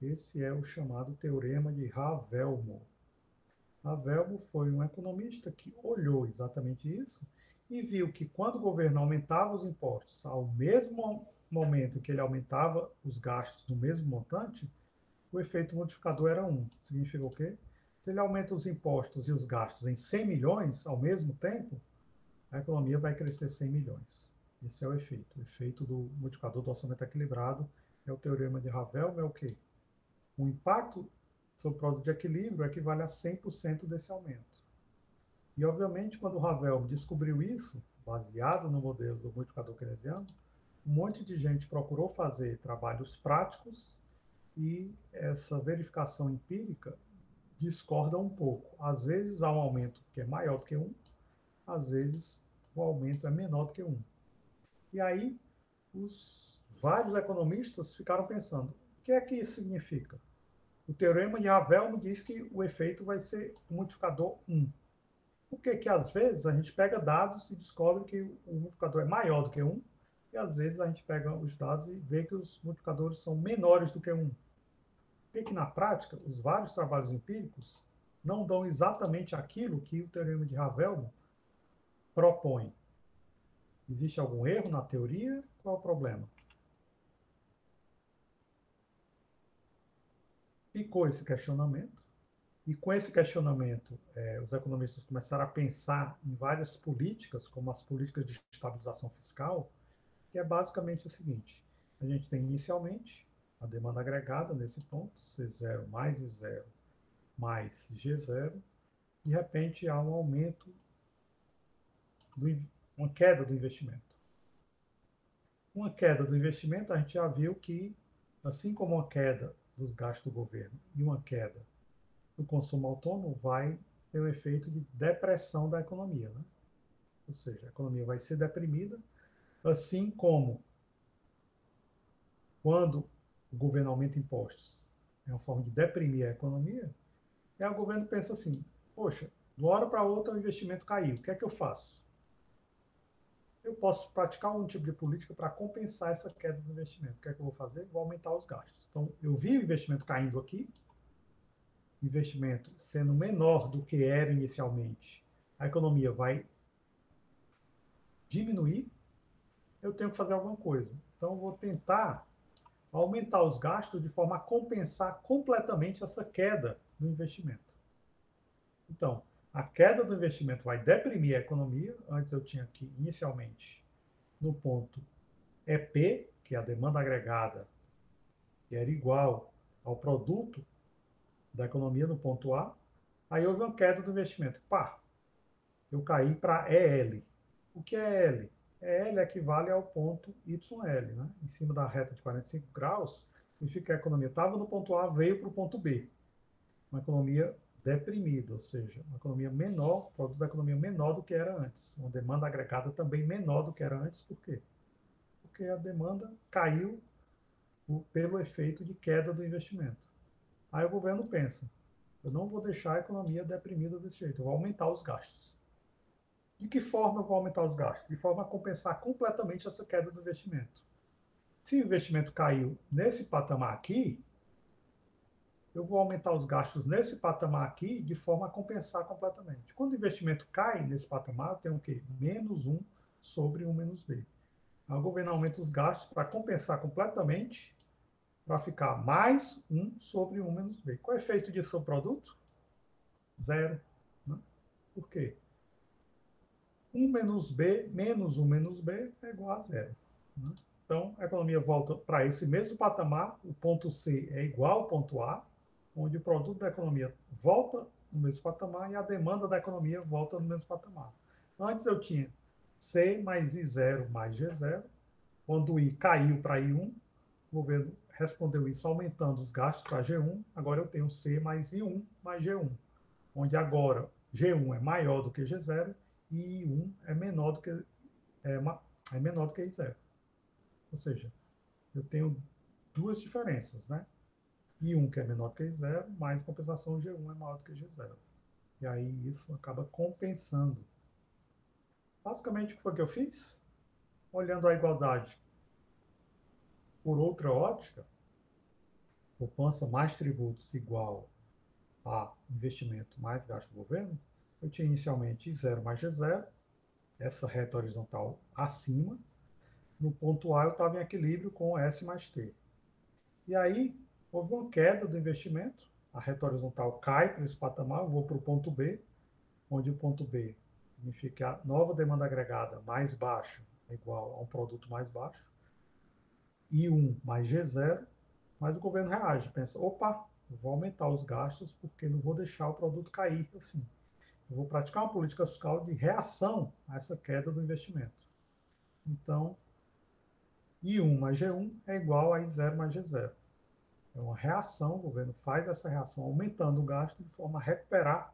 Esse é o chamado Teorema de Havelmo. Havelmo foi um economista que olhou exatamente isso e viu que quando o governo aumentava os impostos ao mesmo momento que ele aumentava os gastos no mesmo montante, o efeito multiplicador era 1. Significa o quê? Se ele aumenta os impostos e os gastos em 100 milhões ao mesmo tempo, a economia vai crescer 100 milhões. Esse é o efeito. O efeito do multiplicador do orçamento equilibrado é o teorema de Havelmo, é o quê? O impacto sobre o produto de equilíbrio equivale a 100% desse aumento. E, obviamente, quando o Havelmo descobriu isso, baseado no modelo do multiplicador keynesiano, um monte de gente procurou fazer trabalhos práticos e essa verificação empírica discorda um pouco. Às vezes há um aumento que é maior do que 1, às vezes o aumento é menor do que 1. E aí, os vários economistas ficaram pensando, o que é que isso significa? O teorema de Havelmo diz que o efeito vai ser o multiplicador 1. Por que que às vezes a gente pega dados e descobre que o multiplicador é maior do que 1, e às vezes a gente pega os dados e vê que os multiplicadores são menores do que 1? Por que na prática, os vários trabalhos empíricos não dão exatamente aquilo que o teorema de Havelmo propõe? Existe algum erro na teoria? Qual é o problema? Ficou esse questionamento, e com esse questionamento, os economistas começaram a pensar em várias políticas, como as políticas de estabilização fiscal, que é basicamente o seguinte: a gente tem inicialmente a demanda agregada nesse ponto, C0 mais I0 mais G0, de repente há um aumento, uma queda do investimento. Uma queda do investimento, a gente já viu que, assim como uma queda dos gastos do governo e uma queda do consumo autônomo, vai ter um efeito de depressão da economia, né? Ou seja, a economia vai ser deprimida, assim como quando o governo aumenta impostos, é uma forma de deprimir a economia, e aí o governo pensa assim, poxa, de uma hora para outra o investimento caiu, o que é que eu faço? Eu posso praticar algum tipo de política para compensar essa queda do investimento. O que é que eu vou fazer? Vou aumentar os gastos. Então, eu vi o investimento caindo aqui, investimento sendo menor do que era inicialmente. A economia vai diminuir, eu tenho que fazer alguma coisa. Então, eu vou tentar aumentar os gastos de forma a compensar completamente essa queda no investimento. Então, a queda do investimento vai deprimir a economia. Antes eu tinha aqui, inicialmente, no ponto EP, que é a demanda agregada, que era igual ao produto da economia no ponto A. Aí houve uma queda do investimento. Pá, eu caí para EL. O que é EL? EL equivale ao ponto YL, né? Em cima da reta de 45 graus, significa que a economia estava no ponto A, veio para o ponto B. Uma economia deprimida, ou seja, uma economia menor, produto da economia menor do que era antes. Uma demanda agregada também menor do que era antes. Por quê? Porque a demanda caiu pelo efeito de queda do investimento. Aí o governo pensa, eu não vou deixar a economia deprimida desse jeito, eu vou aumentar os gastos. De que forma eu vou aumentar os gastos? De forma a compensar completamente essa queda do investimento. Se o investimento caiu nesse patamar aqui, eu vou aumentar os gastos nesse patamar aqui de forma a compensar completamente. Quando o investimento cai nesse patamar, eu tenho o quê? Menos 1 sobre 1 menos B. Aí o governo aumenta os gastos para compensar completamente, para ficar mais 1 sobre 1 menos B. Qual é o efeito disso sobre o produto? Zero. Né? Por quê? 1 menos B menos 1 menos B é igual a zero. Né? Então, a economia volta para esse mesmo patamar, o ponto C é igual ao ponto A, onde o produto da economia volta no mesmo patamar e a demanda da economia volta no mesmo patamar. Antes eu tinha C mais I0 mais G0, quando o I caiu para I1, o governo respondeu isso aumentando os gastos para G1, agora eu tenho C mais I1 mais G1, onde agora G1 é maior do que G0 e I1 é menor do que, é menor do que I0. Ou seja, eu tenho duas diferenças, né? I1 que é menor do que I0, mais compensação G1 é maior do que G0. E aí isso acaba compensando. Basicamente, o que foi que eu fiz? Olhando a igualdade por outra ótica, poupança mais tributos igual a investimento mais gasto do governo, eu tinha inicialmente I0 mais G0, essa reta horizontal acima. No ponto A eu estava em equilíbrio com S mais T. E aí houve uma queda do investimento, a reta horizontal cai para esse patamar, eu vou para o ponto B, onde o ponto B significa que a nova demanda agregada mais baixa é igual a um produto mais baixo, I1 mais G0, mas o governo reage, pensa, opa, eu vou aumentar os gastos porque não vou deixar o produto cair assim. Eu vou praticar uma política fiscal de reação a essa queda do investimento. Então, I1 mais G1 é igual a I0 mais G0. É uma reação, o governo faz essa reação aumentando o gasto de forma a recuperar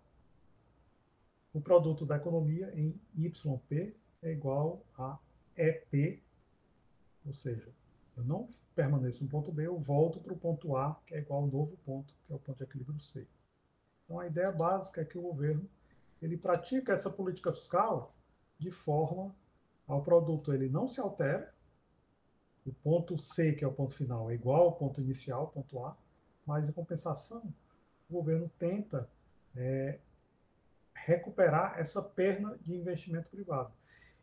o produto da economia em YP é igual a EP, ou seja, eu não permaneço no ponto B, eu volto para o ponto A, que é igual ao novo ponto, que é o ponto de equilíbrio C. Então, a ideia básica é que o governo ele pratica essa política fiscal de forma ao produto ele não se altera, o ponto C, que é o ponto final, é igual ao ponto inicial, ponto A, mas em compensação, o governo tenta recuperar essa perda de investimento privado.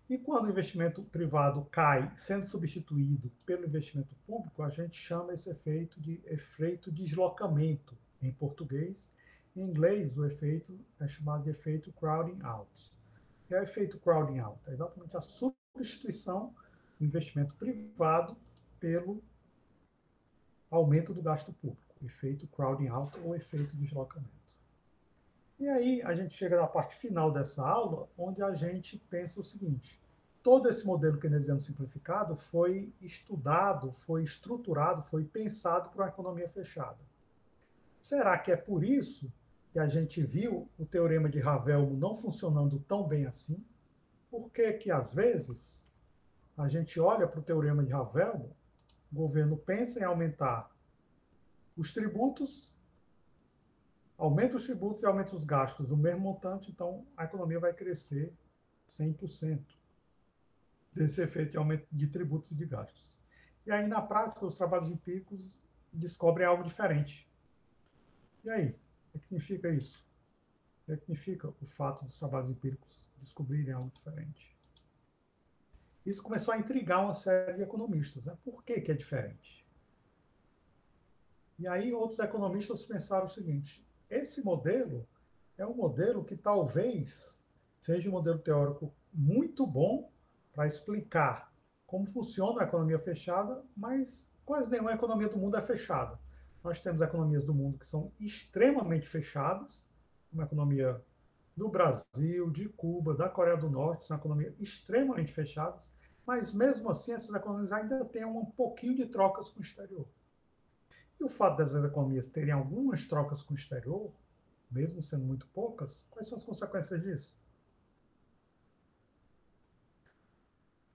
E quando o investimento privado cai, sendo substituído pelo investimento público, a gente chama esse efeito de efeito deslocamento em português. Em inglês, o efeito é chamado de efeito crowding out. O que é o efeito crowding out? É exatamente a substituição do investimento privado pelo aumento do gasto público. Efeito crowding out ou efeito deslocamento. E aí a gente chega na parte final dessa aula, onde a gente pensa o seguinte: todo esse modelo keynesiano simplificado foi estudado, foi estruturado, foi pensado para uma economia fechada. Será que é por isso que a gente viu o teorema de Havelmo não funcionando tão bem assim? Por que que, às vezes, a gente olha para o teorema de Havelmo, o governo pensa em aumentar os tributos, aumenta os tributos e aumenta os gastos no mesmo montante, então a economia vai crescer 100% desse efeito de aumento de tributos e de gastos. E aí, na prática, os trabalhos empíricos descobrem algo diferente. E aí, o que significa isso? O que significa o fato dos trabalhos empíricos descobrirem algo diferente? Isso começou a intrigar uma série de economistas. Né? Por que, que é diferente? E aí outros economistas pensaram o seguinte: esse modelo é um modelo que talvez seja um modelo teórico muito bom para explicar como funciona a economia fechada, mas quase nenhuma economia do mundo é fechada. Nós temos economias do mundo que são extremamente fechadas, como a economia do Brasil, de Cuba, da Coreia do Norte, são economias extremamente fechadas, mas mesmo assim essas economias ainda têm um pouquinho de trocas com o exterior. E o fato dessas economias terem algumas trocas com o exterior, mesmo sendo muito poucas, quais são as consequências disso?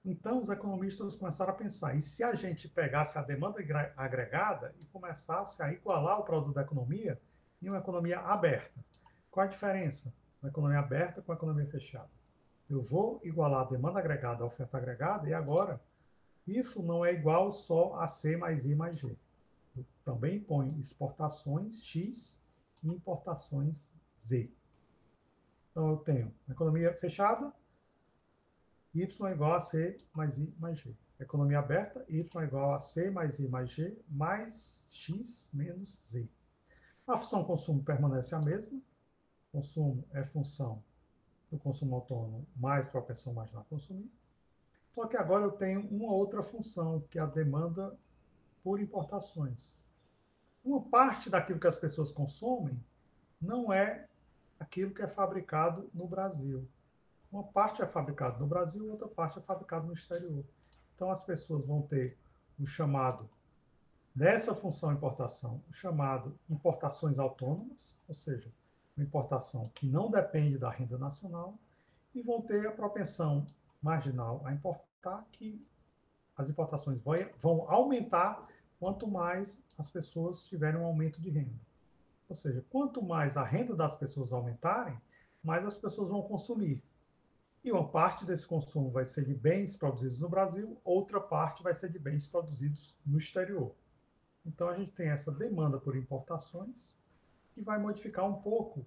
Então, os economistas começaram a pensar, e se a gente pegasse a demanda agregada e começasse a igualar o produto da economia em uma economia aberta? Qual a diferença da economia aberta com a economia fechada? Eu vou igualar a demanda agregada à oferta agregada e agora isso não é igual só a C mais I mais G. Eu também ponho exportações X e importações Z. Então, eu tenho economia fechada, Y é igual a C mais I mais G. Economia aberta, Y é igual a C mais I mais G mais X menos Z. A função consumo permanece a mesma. Consumo é função do consumo autônomo mais propensão marginal a consumir. Só que agora eu tenho uma outra função, que é a demanda por importações. Uma parte daquilo que as pessoas consomem não é aquilo que é fabricado no Brasil. Uma parte é fabricada no Brasil, outra parte é fabricada no exterior. Então as pessoas vão ter o chamado, nessa função importação, o chamado importações autônomas, ou seja, uma importação que não depende da renda nacional, e vão ter a propensão marginal a importar, que as importações vão aumentar quanto mais as pessoas tiverem um aumento de renda. Ou seja, quanto mais a renda das pessoas aumentarem, mais as pessoas vão consumir. E uma parte desse consumo vai ser de bens produzidos no Brasil, outra parte vai ser de bens produzidos no exterior. Então a gente tem essa demanda por importações que vai modificar um pouco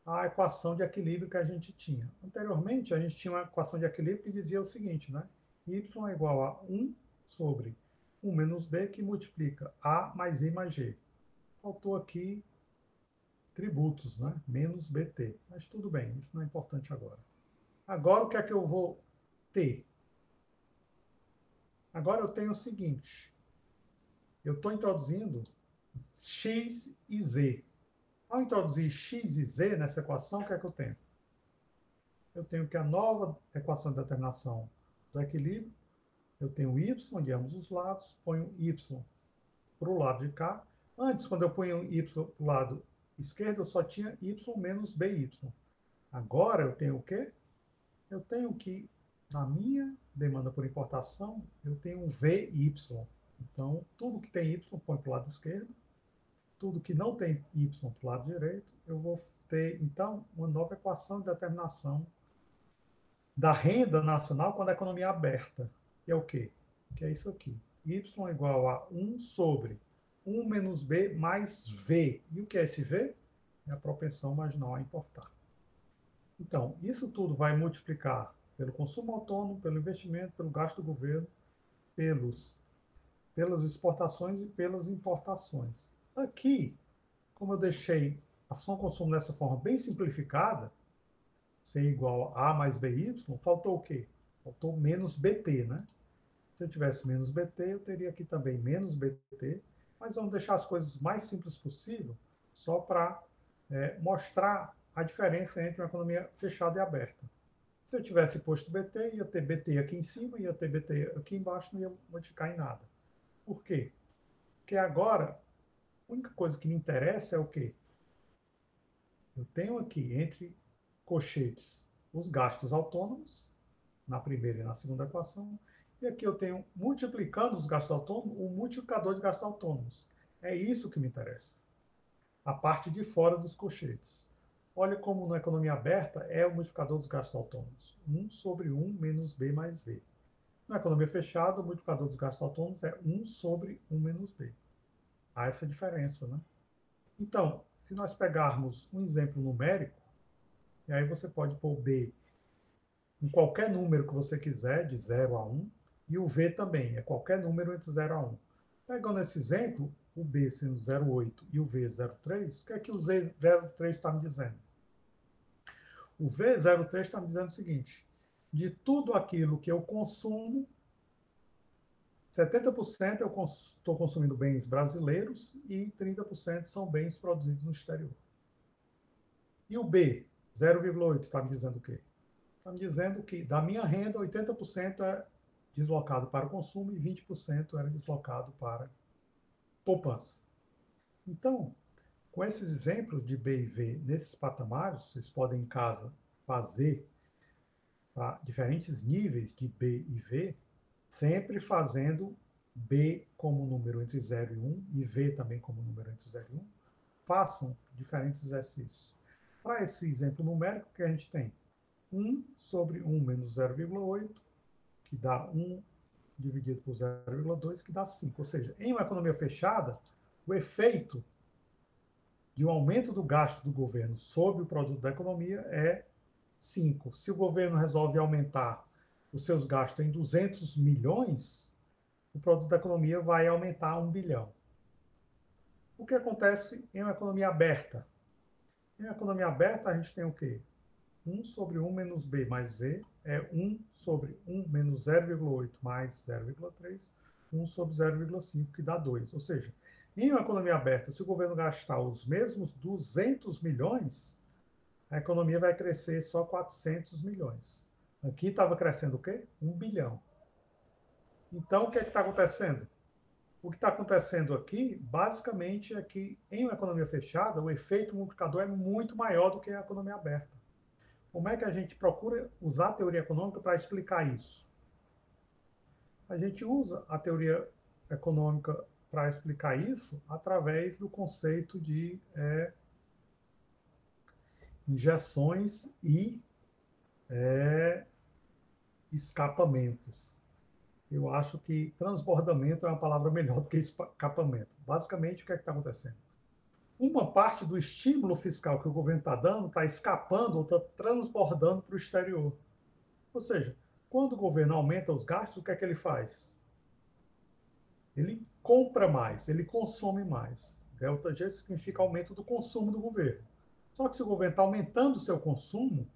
a equação de equilíbrio que a gente tinha. Anteriormente, a gente tinha uma equação de equilíbrio que dizia o seguinte, né? Y é igual a 1 sobre 1 menos B, que multiplica A mais I mais G. Faltou aqui tributos, né? Menos BT. Mas tudo bem, isso não é importante agora. Agora, o que é que eu vou ter? Agora eu tenho o seguinte, eu estou introduzindo x e z. Ao introduzir x e z nessa equação, o que é que eu tenho? Eu tenho que a nova equação de determinação do equilíbrio, eu tenho y de ambos os lados, ponho y para o lado de cá. Antes, quando eu ponho y para o lado esquerdo, eu só tinha y menos by. Agora eu tenho o quê? Eu tenho que, na minha demanda por importação, eu tenho um VY. Então, tudo que tem Y põe para o lado esquerdo, tudo que não tem Y para o lado direito, eu vou ter, então, uma nova equação de determinação da renda nacional quando a economia é aberta, que é o quê? Que é isso aqui. Y é igual a 1 sobre 1 menos B mais V. E o que é esse V? É a propensão marginal a importar. Então, isso tudo vai multiplicar pelo consumo autônomo, pelo investimento, pelo gasto do governo, pelas exportações e pelas importações. Aqui, como eu deixei a função consumo dessa forma bem simplificada, C igual a mais BY, faltou o quê? Faltou menos BT, né? Se eu tivesse menos BT, eu teria aqui também menos BT, mas vamos deixar as coisas mais simples possível, só para mostrar a diferença entre uma economia fechada e aberta. Se eu tivesse posto BT, ia ter BT aqui em cima, ia ter BT aqui embaixo, não ia modificar em nada. Por quê? Porque agora, a única coisa que me interessa é o quê? Eu tenho aqui entre colchetes os gastos autônomos, na primeira e na segunda equação, e aqui eu tenho, multiplicando os gastos autônomos, o multiplicador de gastos autônomos. É isso que me interessa. A parte de fora dos colchetes. Olha como na economia aberta é o multiplicador dos gastos autônomos. 1 sobre 1 menos B mais V. Na economia fechada, o multiplicador dos gastos autônomos é 1 sobre 1 menos B. Há essa diferença, né? Então, se nós pegarmos um exemplo numérico, e aí você pode pôr B em qualquer número que você quiser, de 0 a 1, e o V também, é qualquer número entre 0 a 1. Pegando esse exemplo, o B sendo 0,8 e o V 0,3, o que é que o Z 0,3 está me dizendo? O V03 está me dizendo o seguinte: de tudo aquilo que eu consumo, 70% eu estou consumindo bens brasileiros e 30% são bens produzidos no exterior. E o B, 0,8, está me dizendo o quê? Está me dizendo que da minha renda, 80% é deslocado para o consumo e 20% era deslocado para poupança. Então, com esses exemplos de B e V nesses patamares, vocês podem em casa fazer para diferentes níveis de B e V, sempre fazendo B como número entre 0 e 1 e V também como número entre 0 e 1, façam diferentes exercícios. Para esse exemplo numérico que a gente tem 1 sobre 1 menos 0,8, que dá 1 dividido por 0,2, que dá 5. Ou seja, em uma economia fechada, o efeito de um aumento do gasto do governo sobre o produto da economia é 5. Se o governo resolve aumentar os seus gastos em 200 milhões, o produto da economia vai aumentar 1 bilhão. O que acontece em uma economia aberta? Em uma economia aberta, a gente tem o quê? 1 sobre 1 menos B mais V é 1 sobre 1 menos 0,8 mais 0,3, 1 sobre 0,5, que dá 2. Ou seja, em uma economia aberta, se o governo gastar os mesmos 200 milhões, a economia vai crescer só 400 milhões. Aqui estava crescendo o quê? 1 bilhão. Então, o que é que está acontecendo? O que está acontecendo aqui, basicamente, é que em uma economia fechada, o efeito multiplicador é muito maior do que a economia aberta. Como é que a gente procura usar a teoria econômica para explicar isso? A gente usa a teoria econômica para explicar isso através do conceito de injeções e escapamentos. Eu acho que transbordamento é uma palavra melhor do que escapamento. Basicamente, o que é que está acontecendo? Uma parte do estímulo fiscal que o governo está dando está escapando ou está transbordando para o exterior. Ou seja, quando o governo aumenta os gastos, o que é que ele faz? Ele compra mais, ele consome mais. Delta G significa aumento do consumo do governo. Só que se o governo está aumentando o seu consumo,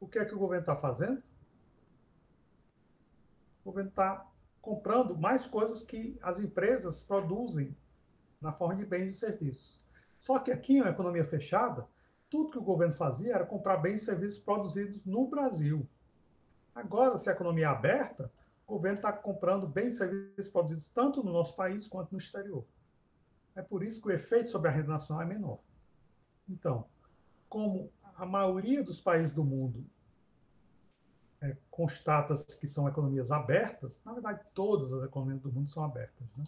o que é que o governo está fazendo? O governo está comprando mais coisas que as empresas produzem na forma de bens e serviços. Só que aqui, na economia fechada, tudo que o governo fazia era comprar bens e serviços produzidos no Brasil. Agora, se a economia é aberta, o governo está comprando bens e serviços produzidos tanto no nosso país quanto no exterior. É por isso que o efeito sobre a renda nacional é menor. Então, como a maioria dos países do mundo constata que são economias abertas, na verdade, todas as economias do mundo são abertas. Né?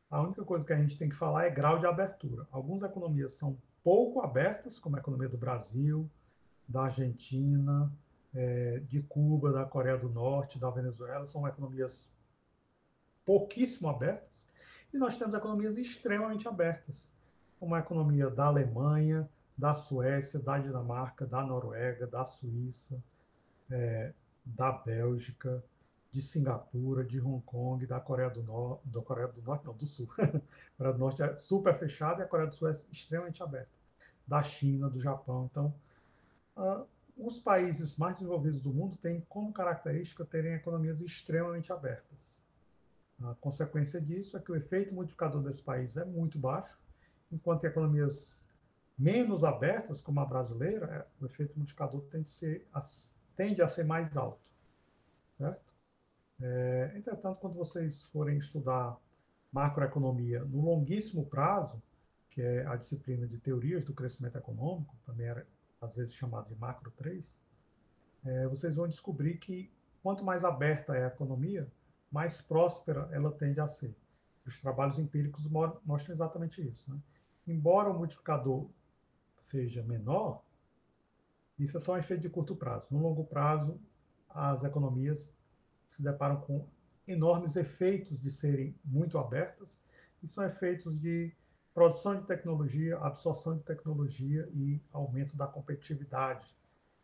A única coisa que a gente tem que falar é grau de abertura. Algumas economias são pouco abertas, como a economia do Brasil, da Argentina, de Cuba, da Coreia do Norte, da Venezuela, são economias pouquíssimo abertas. E nós temos economias extremamente abertas, como a economia da Alemanha, da Suécia, da Dinamarca, da Noruega, da Suíça, da Bélgica, de Singapura, de Hong Kong, da Coreia do Norte, não, do Sul. A Coreia do Norte é super fechada e a Coreia do Sul é extremamente aberta. Da China, do Japão. Então, os países mais desenvolvidos do mundo têm como característica terem economias extremamente abertas. A consequência disso é que o efeito multiplicador desse país é muito baixo, enquanto em economias menos abertas, como a brasileira, o efeito multiplicador tende a ser mais alto, certo? Entretanto, quando vocês forem estudar macroeconomia no longuíssimo prazo, que é a disciplina de teorias do crescimento econômico, também era às vezes chamada de macro 3, vocês vão descobrir que quanto mais aberta é a economia, mais próspera ela tende a ser. Os trabalhos empíricos mostram exatamente isso. Né? Embora o multiplicador seja menor, isso é só um efeito de curto prazo. No longo prazo, as economias se deparam com enormes efeitos de serem muito abertas, e são efeitos de produção de tecnologia, absorção de tecnologia e aumento da competitividade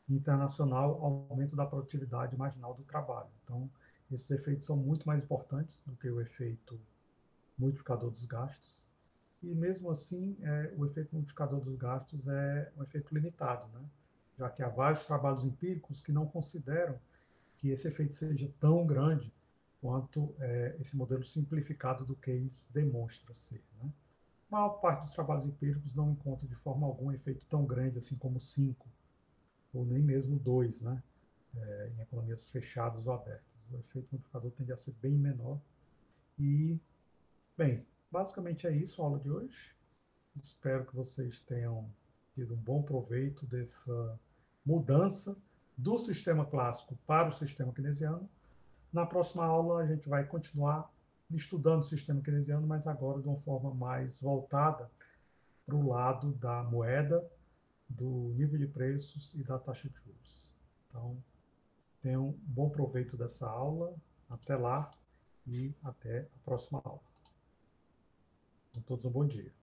internacional, aumento da produtividade marginal do trabalho. Então, esses efeitos são muito mais importantes do que o efeito multiplicador dos gastos. E mesmo assim, o efeito multiplicador dos gastos é um efeito limitado, né? Já que há vários trabalhos empíricos que não consideram que esse efeito seja tão grande quanto esse modelo simplificado do Keynes demonstra ser. Né? A maior parte dos trabalhos empíricos não encontra de forma alguma efeito tão grande assim como 5, ou nem mesmo 2, né? Em economias fechadas ou abertas. O efeito multiplicador tende a ser bem menor. E, bem, basicamente é isso a aula de hoje. Espero que vocês tenham tido um bom proveito dessa mudança do sistema clássico para o sistema keynesiano. Na próxima aula, a gente vai continuar estudando o sistema keynesiano, mas agora de uma forma mais voltada para o lado da moeda, do nível de preços e da taxa de juros. Então, tenham um bom proveito dessa aula. Até lá e até a próxima aula. Com todos um bom dia.